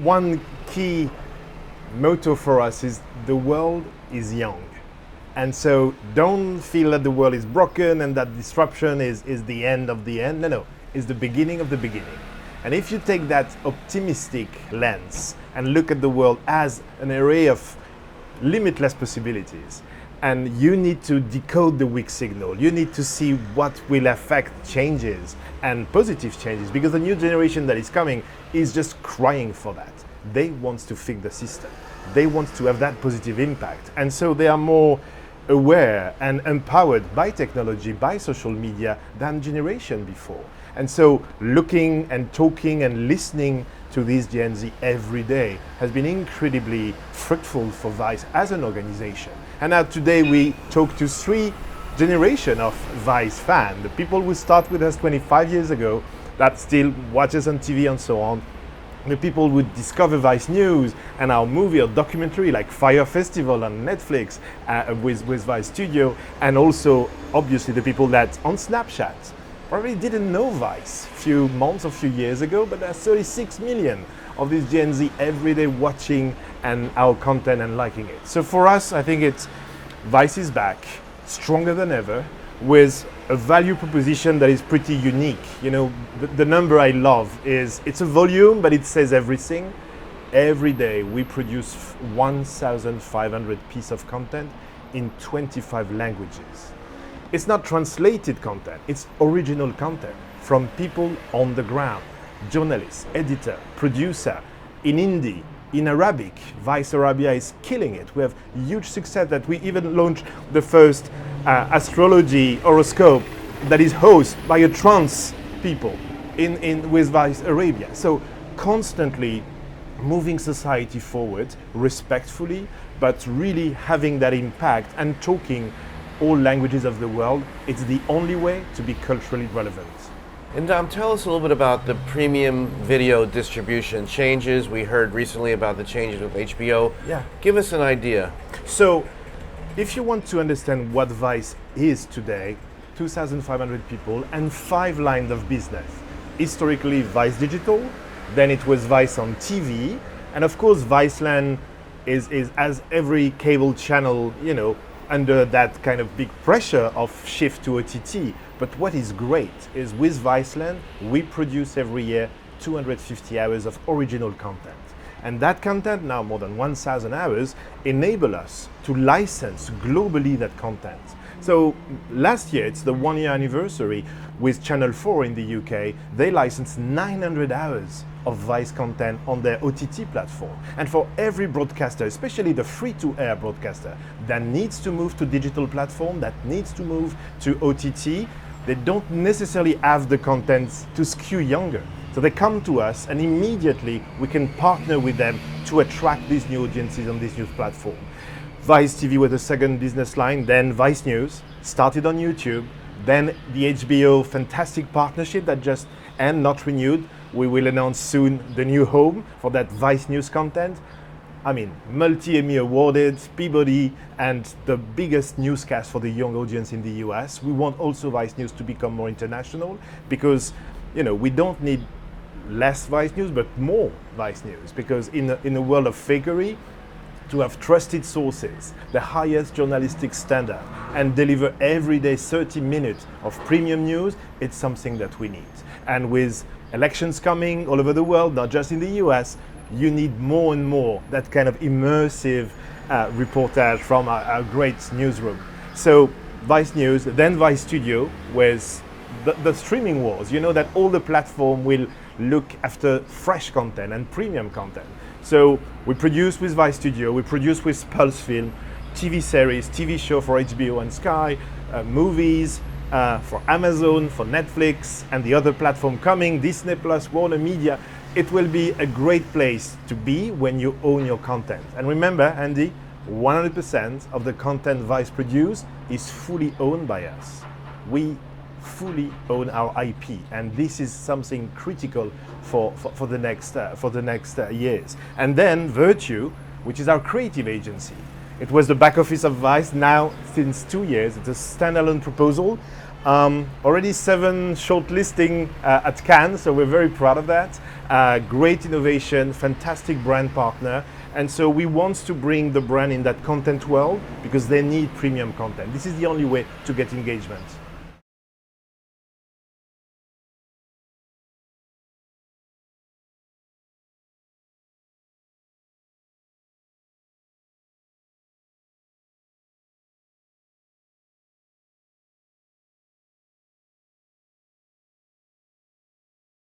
one key motto for us is the world is young. And so don't feel that the world is broken and that disruption is the end of the end. No, it's the beginning of the beginning. And if you take that optimistic lens and look at the world as an array of limitless possibilities, and you need to decode the weak signal, you need to see what will affect changes and positive changes, because the new generation that is coming is just crying for that. They want to fix the system. They want to have that positive impact. And so they are more aware and empowered by technology, by social media than generation before. And so looking and talking and listening to this Gen Z every day has been incredibly fruitful for Vice as an organization. And now today we talk to 3 generations of Vice fans, the people who start with us 25 years ago that still watch us on TV and so on, the people who discover Vice News and our movie or documentary like Fire Festival on Netflix with Vice Studio, and also obviously the people that on Snapchat probably didn't know Vice a few months or few years ago, but there's 36 million of this Gen Z every day watching and our content and liking it. So for us, I think it's Vice is back, stronger than ever, with a value proposition that is pretty unique. You know, the number I love is, it's a volume, but it says everything. Every day we produce 1,500 pieces of content in 25 languages. It's not translated content, it's original content from people on the ground, journalists, editor, producer, in Hindi, in Arabic. Vice Arabia is killing it. We have huge success that we even launched the first astrology horoscope that is hosted by a trans people with Vice Arabia. So constantly moving society forward respectfully, but really having that impact and talking all languages of the world. It's the only way to be culturally relevant. And tell us a little bit about the premium video distribution changes. We heard recently about the changes with HBO. Yeah. Give us an idea. So, if you want to understand what Vice is today, 2,500 people and 5 lines of business. Historically, Vice Digital, then it was Vice on TV, and of course, Viceland is as every cable channel, you know, under that kind of big pressure of shift to OTT. But what is great is with Viceland, we produce every year 250 hours of original content. And that content, now more than 1,000 hours, enable us to license globally that content. So last year, it's the 1-year anniversary with Channel 4 in the UK. They licensed 900 hours of Vice content on their OTT platform. And for every broadcaster, especially the free-to-air broadcaster, that needs to move to digital platform, that needs to move to OTT, they don't necessarily have the content to skew younger. So they come to us and immediately we can partner with them to attract these new audiences on this new platform. Vice TV was the second business line, then Vice News, started on YouTube, then the HBO fantastic partnership that just not renewed. We will announce soon the new home for that Vice News content. I mean, multi-Emmy awarded, Peabody, and the biggest newscast for the young audience in the US. We want also Vice News to become more international because, you know, we don't need less Vice News, but more Vice News, because in a world of fakery, to have trusted sources, the highest journalistic standard, and deliver every day 30 minutes of premium news, it's something that we need. And with elections coming all over the world, not just in the US, you need more and more that kind of immersive reportage from our great newsroom. So Vice News, then Vice Studio with the streaming wars. You know that all the platform will look after fresh content and premium content. So we produce with Vice Studio, we produce with Pulse Film, TV series, TV show for HBO and Sky, movies for Amazon, for Netflix, and the other platform coming, Disney Plus, Warner Media. It will be a great place to be when you own your content. And remember, Andy, 100% of the content Vice produce is fully owned by us. We fully own our IP, and this is something critical for the next years. And then Virtue, which is our creative agency. It was the back office of Vice. Now, since 2 years, it's a standalone proposal. Already 7 shortlisting at Cannes, so we're very proud of that. great innovation, fantastic brand partner. And so we want to bring the brand in that content world because they need premium content. This is the only way to get engagement.